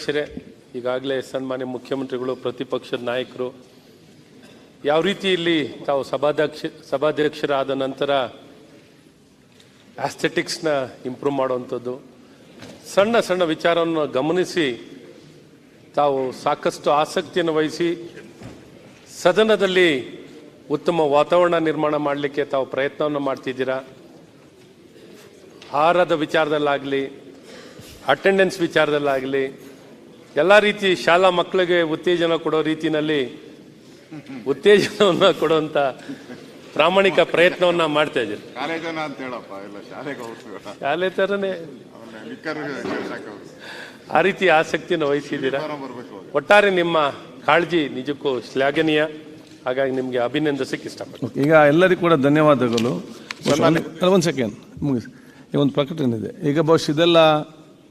ಅಧ್ಯಕ್ಷರೇ, ಈಗಾಗಲೇ ಸನ್ಮಾನ್ಯ ಮುಖ್ಯಮಂತ್ರಿಗಳು, ಪ್ರತಿಪಕ್ಷದ ನಾಯಕರು ಯಾವ ರೀತಿ ಇಲ್ಲಿ ತಾವು ಸಭಾಧ್ಯಕ್ಷರಾದ ನಂತರ ಆಸ್ಥೆಟಿಕ್ಸ್ನ ಇಂಪ್ರೂವ್ ಮಾಡುವಂಥದ್ದು, ಸಣ್ಣ ಸಣ್ಣ ವಿಚಾರವನ್ನು ಗಮನಿಸಿ ತಾವು ಸಾಕಷ್ಟು ಆಸಕ್ತಿಯನ್ನು ವಹಿಸಿ ಸದನದಲ್ಲಿ ಉತ್ತಮ ವಾತಾವರಣ ನಿರ್ಮಾಣ ಮಾಡಲಿಕ್ಕೆ ತಾವು ಪ್ರಯತ್ನವನ್ನು ಮಾಡ್ತಿದ್ದೀರಾ. ಆಹಾರದ ವಿಚಾರದಲ್ಲಾಗಲಿ, ಅಟೆಂಡೆನ್ಸ್ ವಿಚಾರದಲ್ಲಾಗಲಿ, ಎಲ್ಲ ರೀತಿ ಶಾಲಾ ಮಕ್ಕಳಿಗೆ ಉತ್ತೇಜನ ಕೊಡೋ ರೀತಿಯಲ್ಲಿ ಉತ್ತೇಜನವನ್ನು ಕೊಡುವಂಥ ಪ್ರಾಮಾಣಿಕ ಪ್ರಯತ್ನವನ್ನು ಮಾಡ್ತಾ ಇದ್ದೀರಿ. ಶಾಲೆ ಥರನೇ ಆ ರೀತಿ ಆಸಕ್ತಿಯನ್ನು ವಹಿಸಿದ್ದೀರಾ. ಒಟ್ಟಾರೆ ನಿಮ್ಮ ಕಾಳಜಿ ನಿಜಕ್ಕೂ ಶ್ಲಾಘನೀಯ. ಹಾಗಾಗಿ ನಿಮಗೆ ಅಭಿನಂದಿಸಕ್ಕೆ ಇಷ್ಟಪಡ್ತೀನಿ. ಈಗ ಎಲ್ಲರಿಗೂ ಕೂಡ ಧನ್ಯವಾದಗಳು. ಒಂದು ಸೆಕೆಂಡ್ ಮುಗಿಸಿ. ಈ ಒಂದು ಪ್ರಕಟಣೆ ಇದೆ. ಈಗ ಬಹುಶಃ ಇದೆಲ್ಲ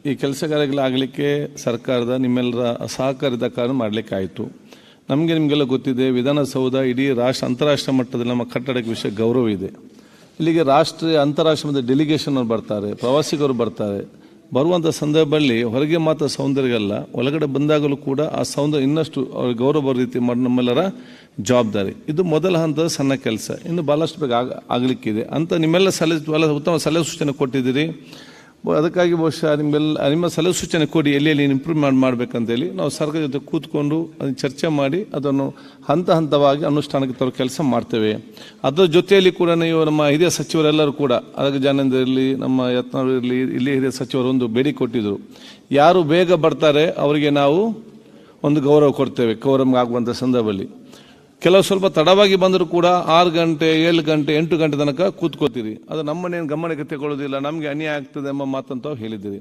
ಈ ಕೆಲಸಗಾರಗಳಾಗಲಿಕ್ಕೆ ಸರ್ಕಾರದ ನಿಮ್ಮೆಲ್ಲರ ಸಹಕಾರದ ಕಾರಣ ಮಾಡಲಿಕ್ಕಾಯಿತು. ನಿಮಗೆಲ್ಲ ಗೊತ್ತಿದೆ, ವಿಧಾನಸೌಧ ಇಡೀ ಅಂತಾರಾಷ್ಟ್ರೀಯ ಮಟ್ಟದಲ್ಲಿ ನಮ್ಮ ಕಟ್ಟಡಕ್ಕೆ ವಿಷಯ ಗೌರವ ಇದೆ. ಇಲ್ಲಿಗೆ ರಾಷ್ಟ್ರೀಯ ಅಂತಾರಾಷ್ಟ್ರೀಯ ಮಟ್ಟದ ಡೆಲಿಗೇಷನ್ ಅವರು ಬರ್ತಾರೆ, ಪ್ರವಾಸಿಗರು ಬರ್ತಾರೆ. ಬರುವಂಥ ಸಂದರ್ಭದಲ್ಲಿ ಹೊರಗೆ ಮಾತ್ರ ಸೌಂದರ್ಯವಲ್ಲ, ಒಳಗಡೆ ಬಂದಾಗಲೂ ಕೂಡ ಆ ಸೌಂದರ್ಯ ಇನ್ನಷ್ಟು ಅವ್ರಿಗೆ ಗೌರವ ಬರೋ ರೀತಿ ಮಾಡಿ ನಮ್ಮೆಲ್ಲರ ಜವಾಬ್ದಾರಿ. ಇದು ಮೊದಲ ಹಂತದ ಸಣ್ಣ ಕೆಲಸ, ಇನ್ನು ಭಾಳಷ್ಟು ಬೇಗ ಆಗಲಿಕ್ಕಿದೆ ಅಂತ ನಿಮ್ಮೆಲ್ಲ ಉತ್ತಮ ಸಲಹೆ ಸೂಚನೆ ಕೊಟ್ಟಿದ್ದೀರಿ. ಅದಕ್ಕಾಗಿ ಬಹುಶಃ ನಿಮ್ಮ ಸಲಹೆ ಸೂಚನೆ ಕೊಡಿ, ಎಲ್ಲಿ ಇಂಪ್ರೂವ್ ಮಾಡಬೇಕಂತೇಳಿ ನಾವು ಸರ್ಕಾರ ಜೊತೆ ಕೂತ್ಕೊಂಡು ಅದನ್ನು ಚರ್ಚೆ ಮಾಡಿ ಅದನ್ನು ಹಂತ ಹಂತವಾಗಿ ಅನುಷ್ಠಾನಕ್ಕೆ ತರೋ ಕೆಲಸ ಮಾಡ್ತೇವೆ. ಅದರ ಜೊತೆಯಲ್ಲಿ ಕೂಡ ನೀವು ನಮ್ಮ ಹಿರಿಯ ಸಚಿವರೆಲ್ಲರೂ ಕೂಡ, ಅದಕ್ಕೆ ಜಾನೇಂದ್ರ ಇರಲಿ, ನಮ್ಮ ಯತ್ನಾಳ್ ಇರಲಿ, ಇಲ್ಲಿ ಹಿರಿಯ ಸಚಿವರು ಒಂದು ಬೇಡಿಕೆ ಕೊಟ್ಟಿದ್ದರು. ಯಾರು ಬೇಗ ಬರ್ತಾರೆ ಅವರಿಗೆ ನಾವು ಒಂದು ಗೌರವ ಕೊಡ್ತೇವೆ ಕೌರಮ್ಗೆ ಆಗುವಂಥ ಸಂದರ್ಭದಲ್ಲಿ. ಕೆಲವು ಸ್ವಲ್ಪ ತಡವಾಗಿ ಬಂದರೂ ಕೂಡ 6 ಗಂಟೆ 7 ಗಂಟೆ 8 ಗಂಟೆ ತನಕ ಕೂತ್ಕೋತೀರಿ. ಅದು ನಮ್ಮನ್ನೇನು ಗಮನಕ್ಕೆ ತಗೊಳ್ಳೋದಿಲ್ಲ, ನಮಗೆ ಅನ್ಯಾಯ ಆಗ್ತದೆ ಎಂಬ ಮಾತಂತ ಹೇಳಿದ್ದೀರಿ.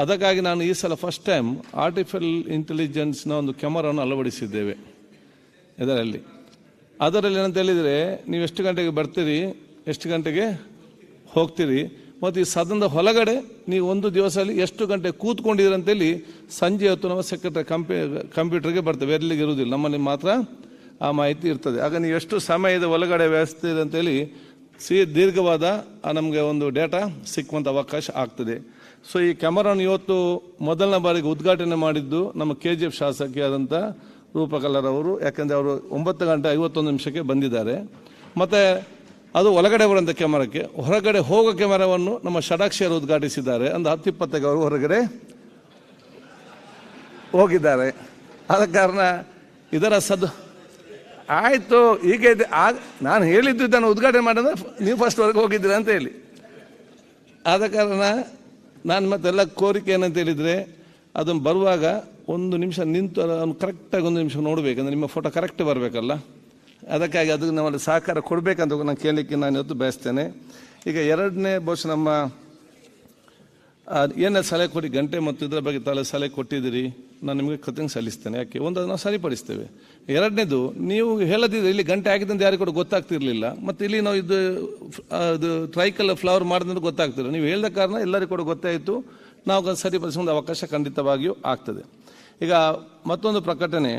ಅದಕ್ಕಾಗಿ ನಾನು ಈ ಸಲ ಫಸ್ಟ್ ಟೈಮ್ ಆರ್ಟಿಫಿಷಿಯಲ್ ಇಂಟೆಲಿಜೆನ್ಸ್ನ ಒಂದು ಕ್ಯಾಮರಾವನ್ನು ಅಳವಡಿಸಿದ್ದೇವೆ ಅದರಲ್ಲಿ ಏನಂತ ಹೇಳಿದರೆ, ನೀವು ಎಷ್ಟು ಗಂಟೆಗೆ ಬರ್ತೀರಿ, ಎಷ್ಟು ಗಂಟೆಗೆ ಹೋಗ್ತೀರಿ, ಮತ್ತು ಈ ಸದನದ ಹೊರಗಡೆ ನೀವು ಒಂದು ದಿವಸದಲ್ಲಿ ಎಷ್ಟು ಗಂಟೆ ಕೂತ್ಕೊಂಡಿದ್ದೀರಿ ಅಂತೇಳಿ ಸಂಜೆ ಹೊತ್ತು ನಮ್ಮ ಸೆಕ್ರೆಟರಿ ಕಂಪ್ಯೂಟರ್ಗೆ ಬರ್ತೇವೆ. ಎಲ್ಲಿಗೆ ಇರುವುದಿಲ್ಲ, ನಮ್ಮಲ್ಲಿ ಮಾತ್ರ ಆ ಮಾಹಿತಿ ಇರ್ತದೆ. ಆಗ ನೀವು ಎಷ್ಟು ಸಮಯದ ಒಳಗಡೆ ವ್ಯವಸ್ಥೆ ಇದೆ ಅಂತೇಳಿ ದೀರ್ಘವಾದ ನಮಗೆ ಒಂದು ಡೇಟಾ ಸಿಕ್ಕುವಂಥ ಅವಕಾಶ ಆಗ್ತದೆ. ಸೊ ಈ ಕ್ಯಾಮರಾನ ಇವತ್ತು ಮೊದಲನೇ ಬಾರಿಗೆ ಉದ್ಘಾಟನೆ ಮಾಡಿದ್ದು ನಮ್ಮ KGF ಶಾಸಕಿಯಾದಂಥ ರೂಪಕಲರವರು. ಯಾಕೆಂದರೆ ಅವರು 9:51 ಬಂದಿದ್ದಾರೆ. ಮತ್ತು ಅದು ಒಳಗಡೆ ಬರುವಂಥ ಕ್ಯಾಮರಾಕ್ಕೆ, ಹೊರಗಡೆ ಹೋಗೋ ಕ್ಯಾಮರಾವನ್ನು ನಮ್ಮ ಷಡಾಕ್ಷಿಯರು ಉದ್ಘಾಟಿಸಿದ್ದಾರೆ. ಒಂದು 10-20 ಅವರು ಹೊರಗಡೆ ಹೋಗಿದ್ದಾರೆ. ಆದ ಕಾರಣ ಇದರ ಆಯಿತು. ಈಗ ನಾನು ಹೇಳಿದ್ದು ಇದನ್ನು ಉದ್ಘಾಟನೆ ಮಾಡಿದ್ರೆ ನೀವು ಫಸ್ಟ್ ವರ್ಗ ಹೋಗಿದ್ದೀರ ಅಂತ ಹೇಳಿ. ಆದ ಕಾರಣ ನಾನು ಮತ್ತೆಲ್ಲ ಕೋರಿಕೆ ಏನಂತ ಹೇಳಿದರೆ, ಅದನ್ನು ಬರುವಾಗ 1 ನಿಮಿಷ ನಿಂತು ಅದನ್ನು ಕರೆಕ್ಟಾಗಿ 1 ನಿಮಿಷ ನೋಡಬೇಕಂದ್ರೆ ನಿಮ್ಮ ಫೋಟೋ ಕರೆಕ್ಟ್ ಬರಬೇಕಲ್ಲ. ಅದಕ್ಕಾಗಿ ಅದಕ್ಕೆ ನಮ್ಮಲ್ಲಿ ಸಹಕಾರ ಕೊಡಬೇಕಂತ ನಾನು ಕೇಳಲಿಕ್ಕೆ ನಾನು ಇವತ್ತು ಬಯಸ್ತೇನೆ. ಈಗ ಎರಡನೇ ಬಹುಶಃ ನಮ್ಮ ಏನೇ ಸಲಹೆ ಕೊಡಿ, ಗಂಟೆ ಮತ್ತು ಇದರ ಬಗ್ಗೆ ಸಲಹೆ ಕೊಟ್ಟಿದ್ದೀರಿ, ನಾನು ನಿಮಗೆ ಕೃತಜ್ಞತೆ ಸಲ್ಲಿಸ್ತೇನೆ. ಯಾಕೆ ಒಂದು ನಾವು ಸರಿಪಡಿಸ್ತೇವೆ. ಎರಡನೇದು, ನೀವು ಹೇಳದಿದ್ರೆ ಇಲ್ಲಿ ಗಂಟೆ ಆಗಿದೆ ಅಂತ ಯಾರಿಗೂ ಕೂಡ ಗೊತ್ತಾಗ್ತಿರ್ಲಿಲ್ಲ. ಮತ್ತು ಇಲ್ಲಿ ನಾವು ಇದು ಟ್ರೈಕಲ್ ಫ್ಲವರ್ ಮಾಡಿದ್ರೆ ಗೊತ್ತಾಗ್ತಿಲ್ಲ. ನೀವು ಹೇಳಿದ ಕಾರಣ ಎಲ್ಲರಿಗೂ ಕೂಡ ಗೊತ್ತಾಯಿತು. ನಾವು ಸರಿಪಡಿಸುವ ಅವಕಾಶ ಖಂಡಿತವಾಗಿಯೂ ಆಗ್ತದೆ. ಈಗ ಮತ್ತೊಂದು ಪ್ರಕಟಣೆ,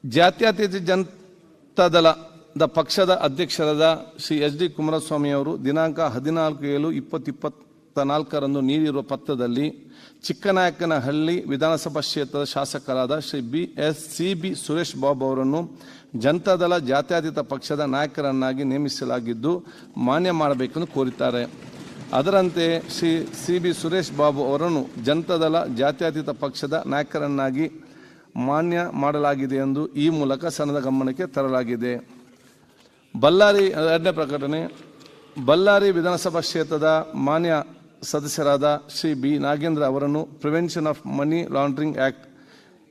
ಜಾತ್ಯತೀತ ಜನತಾದಳದ ಪಕ್ಷದ ಅಧ್ಯಕ್ಷರಾದ ಶ್ರೀ HD ಕುಮಾರಸ್ವಾಮಿ ಅವರು ದಿನಾಂಕ 14/7/2024 ನೀಡಿರುವ ಪತ್ರದಲ್ಲಿ ಚಿಕ್ಕನಾಯಕನಹಳ್ಳಿ ವಿಧಾನಸಭಾ ಕ್ಷೇತ್ರದ ಶಾಸಕರಾದ ಶ್ರೀ CB ಸುರೇಶ್ ಬಾಬು ಅವರನ್ನು ಜನತಾದಳ ಜಾತ್ಯತೀತ ಪಕ್ಷದ ನಾಯಕರನ್ನಾಗಿ ನೇಮಿಸಲಾಗಿದ್ದು ಮಾನ್ಯ ಮಾಡಬೇಕೆಂದು ಕೋರಿದ್ದಾರೆ. ಅದರಂತೆ ಶ್ರೀ CB ಸುರೇಶ್ ಬಾಬು ಅವರನ್ನು ಜನತಾದಳ ಜಾತ್ಯತೀತ ಪಕ್ಷದ ನಾಯಕರನ್ನಾಗಿ ಮಾನ್ಯ ಮಾಡಲಾಗಿದೆ ಎಂದು ಈ ಮೂಲಕ ಸದನದ ಗಮನಕ್ಕೆ ತರಲಾಗಿದೆ. ಎರಡನೇ ಪ್ರಕಟಣೆ, ಬಳ್ಳಾರಿ ವಿಧಾನಸಭಾ ಕ್ಷೇತ್ರದ ಮಾನ್ಯ ಸದಸ್ಯರಾದ ಶ್ರೀ B ನಾಗೇಂದ್ರ ಅವರನ್ನು prevention of money laundering act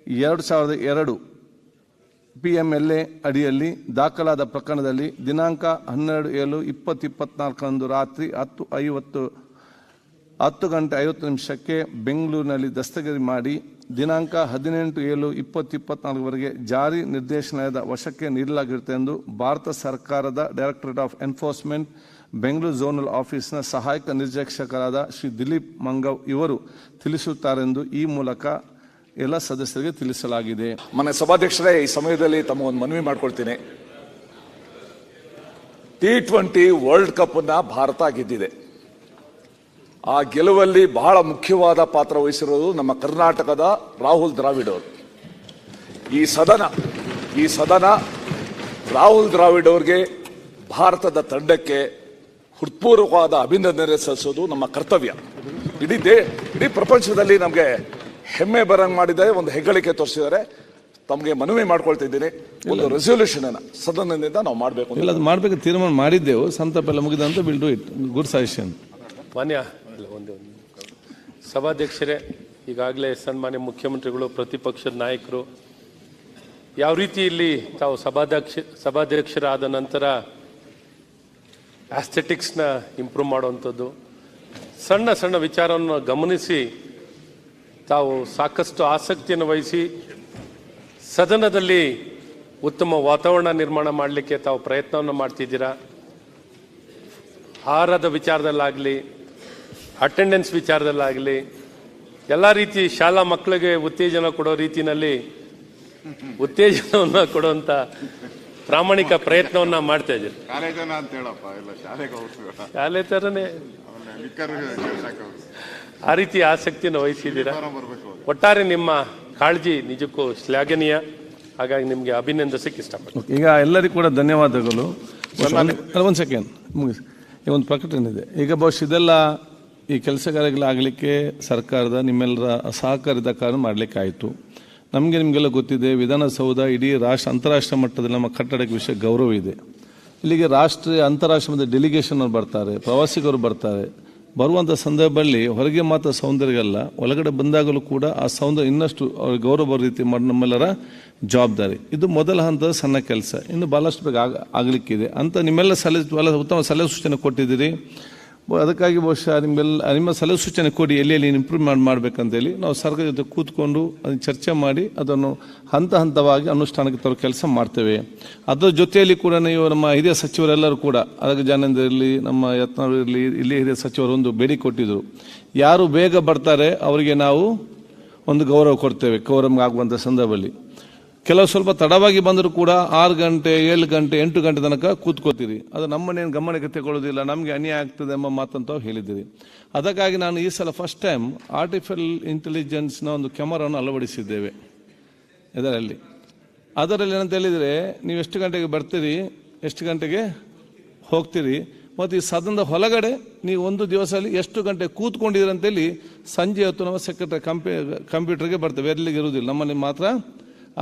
2002 PMLA ಅಡಿಯಲ್ಲಿ ದಾಖಲಾದ ಪ್ರಕರಣದಲ್ಲಿ ದಿನಾಂಕ 12/7/2024 ರಾತ್ರಿ 10:50 ಬೆಂಗಳೂರಿನಲ್ಲಿ ದಸ್ತಗಿರಿ ಮಾಡಿ ದಿನಾಂಕ 18/7/2024 ಜಾರಿ ನಿರ್ದೇಶನಾಲಯದ ವಶಕ್ಕೆ ನೀಡಲಾಗಿರುತ್ತೆ ಎಂದು ಭಾರತ ಸರ್ಕಾರದ directorate of enforcement Bengaluru zonal ಆಫೀಸ್ನ ಸಹಾಯಕ ನಿರ್ದೇಶಕರಾದ ಶ್ರೀ ದಿಲೀಪ್ ಮಂಗವ್ ಇವರು ತಿಳಿಸುತ್ತಾರೆಂದು ಈ ಮೂಲಕ ಎಲ್ಲ ಸದಸ್ಯರಿಗೆ ತಿಳಿಸಲಾಗಿದೆ. ಮಾನ್ಯ ಸಭಾಧ್ಯಕ್ಷರೇ, ಈ ಸಮಯದಲ್ಲಿ ತಮ್ಮ ಒಂದು ಮನವಿ ಮಾಡ್ಕೊಳ್ತೀನಿ. T20 ವರ್ಲ್ಡ್ ಕಪ್ ಅನ್ನ ಭಾರತ ಗೆದ್ದಿದೆ. ಆ ಗೆಲುವಲ್ಲಿ ಬಹಳ ಮುಖ್ಯವಾದ ಪಾತ್ರ ವಹಿಸಿರೋದು ನಮ್ಮ ಕರ್ನಾಟಕದ ರಾಹುಲ್ ದ್ರಾವಿಡ್ ಅವರು. ಈ ಸದನ ರಾಹುಲ್ ದ್ರಾವಿಡ್ ಅವರಿಗೆ, ಭಾರತದ ತಂಡಕ್ಕೆ ಹೃತ್ಪೂರ್ವಕವಾದ ಅಭಿನಂದನೆ ಸಲ್ಲಿಸೋದು ನಮ್ಮ ಕರ್ತವ್ಯ. ಇಡೀ ಪ್ರಪಂಚದಲ್ಲಿ ನಮಗೆ ಹೆಮ್ಮೆ ಬರಂಗ್ ಮಾಡಿದ್ದಾರೆ, ಒಂದು ಹೆಗ್ಗಳಿಕೆ ತೋರಿಸಿದ್ದಾರೆ. ತಮಗೆ ಮನವಿ ಮಾಡ್ಕೊಳ್ತಿದ್ದೀನಿ, ಒಂದು ರೆಸೊಲ್ಯೂಷನ್ ಅನ್ನ ಸದನದಿಂದ ನಾವು ಮಾಡಬೇಕು. ಇಲ್ಲ, ಅದು ಮಾಡಬೇಕು ತೀರ್ಮಾನ ಮಾಡಿದ್ದೆವು. ಸಂತಾಪ ಎಲ್ಲ ಮುಗಿದಂತ will do it. Good suggestion. ಮಾನ್ಯ ಒಂದು ಸಭಾಧ್ಯಕ್ಷರೇ, ಈಗಾಗಲೇ ಸನ್ಮಾನ್ಯ ಮುಖ್ಯಮಂತ್ರಿಗಳು, ಪ್ರತಿಪಕ್ಷದ ನಾಯಕರು ಯಾವ ರೀತಿ ಇಲ್ಲಿ ತಾವು ಸಭಾಧ್ಯಕ್ಷರಾದ ನಂತರ ಆಸ್ಥೆಟಿಕ್ಸ್ನ ಇಂಪ್ರೂವ್ ಮಾಡುವಂಥದ್ದು, ಸಣ್ಣ ಸಣ್ಣ ವಿಚಾರವನ್ನು ಗಮನಿಸಿ ತಾವು ಸಾಕಷ್ಟು ಆಸಕ್ತಿಯನ್ನು ವಹಿಸಿ ಸದನದಲ್ಲಿ ಉತ್ತಮ ವಾತಾವರಣ ನಿರ್ಮಾಣ ಮಾಡಲಿಕ್ಕೆ ತಾವು ಪ್ರಯತ್ನವನ್ನು ಮಾಡ್ತಿದ್ದೀರಾ. ಆಹಾರದ ವಿಚಾರದಲ್ಲಾಗಲಿ, ಅಟೆಂಡೆನ್ಸ್ ವಿಚಾರದಲ್ಲಾಗಲಿ, ಎಲ್ಲ ರೀತಿ ಶಾಲಾ ಮಕ್ಕಳಿಗೆ ಉತ್ತೇಜನ ಕೊಡೋ ರೀತಿಯಲ್ಲಿ ಉತ್ತೇಜನವನ್ನು ಕೊಡುವಂಥ ಪ್ರಾಮಾಣಿಕ ಪ್ರಯತ್ನವನ್ನು ಮಾಡ್ತಾ ಇದ್ದೀರಿ. ಶಾಲೆ ಥರನೇ ಆ ರೀತಿ ಆಸಕ್ತಿಯನ್ನು ವಹಿಸಿದ್ದೀರಾ. ಒಟ್ಟಾರೆ ನಿಮ್ಮ ಕಾಳಜಿ ನಿಜಕ್ಕೂ ಶ್ಲಾಘನೀಯ. ಹಾಗಾಗಿ ನಿಮಗೆ ಅಭಿನಂದಿಸಕ್ಕೆ ಇಷ್ಟಪಡ್ತೀನಿ. ಈಗ ಎಲ್ಲರಿಗೂ ಕೂಡ ಧನ್ಯವಾದಗಳು. ಒಂದು ಸೆಕೆಂಡ್ ಮುಗಿಸಿ. ಈ ಒಂದು ಪ್ರಕಟಣೆ ಇದೆ. ಈಗ ಬಹುಶಃ ಇದೆಲ್ಲ ಈ ಕೆಲಸ ಕಾರ್ಯಗಳಾಗಲಿಕ್ಕೆ ಸರ್ಕಾರದ ನಿಮ್ಮೆಲ್ಲರ ಸಹಕಾರದ ಕಾರಣ ಮಾಡಲಿಕ್ಕಾಯಿತು. ನಿಮಗೆಲ್ಲ ಗೊತ್ತಿದೆ, ವಿಧಾನಸೌಧ ಇಡೀ ಅಂತಾರಾಷ್ಟ್ರೀಯ ಮಟ್ಟದಲ್ಲಿ ನಮ್ಮ ಕಟ್ಟಡಕ್ಕೆ ವಿಷಯ ಗೌರವ ಇದೆ. ಇಲ್ಲಿಗೆ ರಾಷ್ಟ್ರೀಯ ಅಂತಾರಾಷ್ಟ್ರೀಯ ಮಟ್ಟದ ಡೆಲಿಗೇಷನ್ ಅವರು ಬರ್ತಾರೆ, ಪ್ರವಾಸಿಗರು ಬರ್ತಾರೆ. ಬರುವಂಥ ಸಂದರ್ಭದಲ್ಲಿ ಹೊರಗೆ ಮಾತ್ರ ಸೌಂದರ್ಯ ಅಲ್ಲ, ಒಳಗಡೆ ಬಂದಾಗಲೂ ಕೂಡ ಆ ಸೌಂದರ್ಯ ಇನ್ನಷ್ಟು ಅವ್ರಿಗೆ ಗೌರವ ಬರೋ ರೀತಿ ಮಾಡಿ ನಮ್ಮೆಲ್ಲರ ಜವಾಬ್ದಾರಿ. ಇದು ಮೊದಲ ಹಂತದ ಸಣ್ಣ ಕೆಲಸ, ಇನ್ನು ಭಾಳಷ್ಟು ಬೇಗ ಆಗಲಿಕ್ಕಿದೆ ಅಂತ ನಿಮ್ಮೆಲ್ಲ ಉತ್ತಮ ಸಲಹೆ ಸೂಚನೆ ಕೊಟ್ಟಿದ್ದೀರಿ. ಅದಕ್ಕಾಗಿ ಬಹುಶಃ ನಿಮ್ಮ ಸಲಹೆ ಸೂಚನೆ ಕೊಡಿ, ಎಲ್ಲಿ ಇಂಪ್ರೂವ್ ಮಾಡಬೇಕಂತೇಳಿ ನಾವು ಸರ್ಕಾರ ಜೊತೆ ಕೂತ್ಕೊಂಡು ಅದನ್ನು ಚರ್ಚೆ ಮಾಡಿ ಅದನ್ನು ಹಂತ ಹಂತವಾಗಿ ಅನುಷ್ಠಾನಕ್ಕೆ ತರೋ ಕೆಲಸ ಮಾಡ್ತೇವೆ. ಅದರ ಜೊತೆಯಲ್ಲಿ ಕೂಡ ನೀವು ನಮ್ಮ ಹಿರಿಯ ಸಚಿವರೆಲ್ಲರೂ ಕೂಡ, ಅದಕ್ಕೆ ಜಾನೇಂದ್ರ ಇರಲಿ, ನಮ್ಮ ಯತ್ನಾಳ್ ಇರಲಿ, ಇಲ್ಲಿ ಹಿರಿಯ ಸಚಿವರು ಒಂದು ಬೇಡಿಕೆ ಕೊಟ್ಟಿದ್ದರು. ಯಾರು ಬೇಗ ಬರ್ತಾರೆ ಅವರಿಗೆ ನಾವು ಒಂದು ಗೌರವ ಕೊಡ್ತೇವೆ ಕೋರಮ್ಗೆ ಆಗುವಂಥ ಸಂದರ್ಭದಲ್ಲಿ. ಕೆಲವು ಸ್ವಲ್ಪ ತಡವಾಗಿ ಬಂದರೂ ಕೂಡ 6 ಗಂಟೆ 7 ಗಂಟೆ 8 ಗಂಟೆ ತನಕ ಕೂತ್ಕೋತೀರಿ. ಅದು ನಮ್ಮನ್ನೇನು ಗಮನಕ್ಕೆ ತಗೊಳ್ಳೋದಿಲ್ಲ, ನಮಗೆ ಅನ್ಯಾಯ ಆಗ್ತದೆ ಎಂಬ ಮಾತಂತ ಹೇಳಿದ್ದೀರಿ. ಅದಕ್ಕಾಗಿ ನಾನು ಈ ಸಲ ಫಸ್ಟ್ ಟೈಮ್ ಆರ್ಟಿಫಿಷಿಯಲ್ ಇಂಟೆಲಿಜೆನ್ಸ್ನ ಒಂದು ಕ್ಯಾಮರಾವನ್ನು ಅಳವಡಿಸಿದ್ದೇವೆ ಇದರಲ್ಲಿ. ಅದರಲ್ಲಿ ಏನಂತ ಹೇಳಿದರೆ, ನೀವು ಎಷ್ಟು ಗಂಟೆಗೆ ಬರ್ತೀರಿ, ಎಷ್ಟು ಗಂಟೆಗೆ ಹೋಗ್ತೀರಿ, ಮತ್ತು ಈ ಸದನದ ಹೊರಗಡೆ ನೀವು ಒಂದು ದಿವಸದಲ್ಲಿ ಎಷ್ಟು ಗಂಟೆ ಕೂತ್ಕೊಂಡಿದ್ದೀರಿ ಅಂತೇಳಿ ಸಂಜೆ ಹೊತ್ತು ನಮ್ಮ ಸೆಕ್ರೆಟರಿ ಕಂಪ್ಯೂಟರ್ಗೆ ಬರ್ತೇವೆ. ಎಲ್ಲಿಗೆ ಇರುವುದಿಲ್ಲ, ನಮ್ಮಲ್ಲಿ ಮಾತ್ರ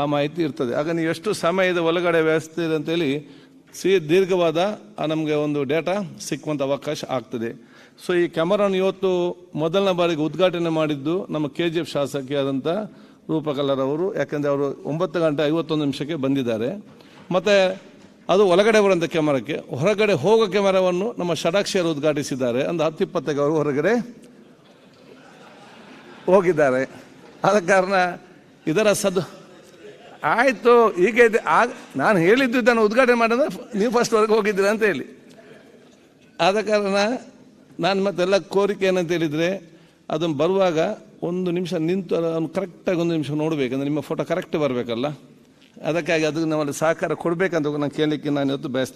ಆ ಮಾಹಿತಿ ಇರ್ತದೆ. ಆಗ ನೀವು ಎಷ್ಟು ಸಮಯದ ಒಳಗಡೆ ವ್ಯವಸ್ಥೆ ಇದೆ ಅಂತೇಳಿ ದೀರ್ಘವಾದ ನಮಗೆ ಒಂದು ಡೇಟಾ ಸಿಕ್ಕುವಂಥ ಅವಕಾಶ ಆಗ್ತದೆ. ಸೊ ಈ ಕ್ಯಾಮರಾನ ಇವತ್ತು ಮೊದಲನೇ ಬಾರಿಗೆ ಉದ್ಘಾಟನೆ ಮಾಡಿದ್ದು ನಮ್ಮ KGF ಶಾಸಕಿಯಾದಂಥ ರೂಪಕಲರವರು. ಯಾಕೆಂದರೆ ಅವರು 9:51 ಬಂದಿದ್ದಾರೆ. ಮತ್ತು ಅದು ಒಳಗಡೆ ಬರುವಂಥ ಕ್ಯಾಮರಾಕ್ಕೆ, ಹೊರಗಡೆ ಹೋಗೋ ಕ್ಯಾಮರಾವನ್ನು ನಮ್ಮ ಷಡಾಕ್ಷಿಯರು ಉದ್ಘಾಟಿಸಿದ್ದಾರೆ. ಒಂದು 10-20 ಅವರು ಹೊರಗಡೆ ಹೋಗಿದ್ದಾರೆ. ಆದ ಕಾರಣ ಇದರ ಆಯಿತು. ಈಗ ಇದೆ, ನಾನು ಹೇಳಿದ್ದು ಇದನ್ನು ಉದ್ಘಾಟನೆ ಮಾಡಿದ್ರೆ ನೀವು ಫಸ್ಟ್ ಹೊರಗೆ ಹೋಗಿದ್ದೀರ ಅಂತ ಹೇಳಿ. ಆದ ಕಾರಣ ನಾನು ಮತ್ತೆಲ್ಲ ಕೋರಿಕೆ ಏನಂತ ಹೇಳಿದರೆ, ಅದನ್ನು ಬರುವಾಗ 1 ನಿಮಿಷ ನಿಂತು ಕರೆಕ್ಟಾಗಿ 1 ನಿಮಿಷ ನೋಡಬೇಕಂದ್ರೆ ನಿಮ್ಮ ಫೋಟೋ ಕರೆಕ್ಟ್ ಬರಬೇಕಲ್ಲ. ಅದಕ್ಕಾಗಿ ಅದಕ್ಕೆ ನಮ್ಮಲ್ಲಿ ಸಹಕಾರ ಕೊಡಬೇಕಂತ ನಾನು ಕೇಳಲಿಕ್ಕೆ ನಾನು ಇವತ್ತು ಬಯಸ್ತೇನೆ.